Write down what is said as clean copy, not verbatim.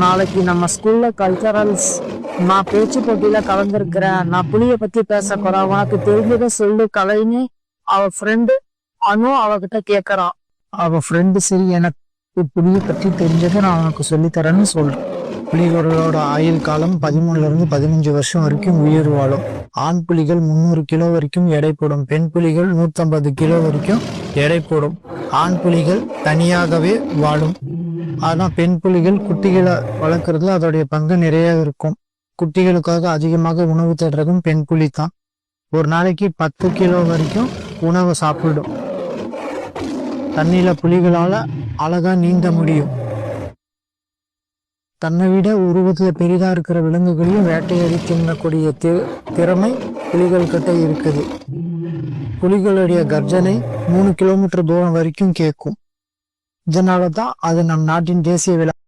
நாளைக்கு நம்ம ஸ்கூல்ல கல்ச்சரல்ஸ் நான் பேச்சு போட்டியில கலந்துருக்கிறேன். நான் புலிய பத்தி பேச போறேன். உனக்கு தெரிஞ்சதை சொல்லு கலைன்னு அவ ஃப்ரெண்டு அனு அவகிட்ட கேக்குறான். அவ ஃப்ரெண்டு சரி எனக்கு புலிய பத்தி தெரிஞ்சதை நான் உனக்கு சொல்லித்தரேன்னு சொல்றேன். புலிகளோட ஆயுள் காலம் 13 to 15 வருஷம் வரைக்கும் உயிர் வாழும். ஆண் புலிகள் 300 கிலோ வரைக்கும் எடை போடும். பெண் புலிகள் 150 கிலோ வரைக்கும் எடை போடும். ஆண் புலிகள் தனியாகவே வாழும். ஆனா பெண் புலிகள் குட்டிகளை வளர்க்கறதுல அதோடைய பங்கு நிறைய இருக்கும். குட்டிகளுக்காக அதிகமாக உணவு தேடுறதும் பெண் புலி தான். ஒரு நாளைக்கு 10 கிலோ வரைக்கும் உணவு சாப்பிடும். தண்ணியில புலிகளால அழகா நீந்த முடியும். தன்னை விட உருவத்துல பெரிதா இருக்கிற விலங்குகளையும் வேட்டையாடி தின்னக்கூடிய திறமை புலிகள் கிட்ட இருக்குது. புலிகளுடைய கர்ஜனை 3 கிலோமீட்டர் தூரம் வரைக்கும் கேட்கும். இதனாலதான் அது நம் நாட்டின் தேசிய விலங்கு.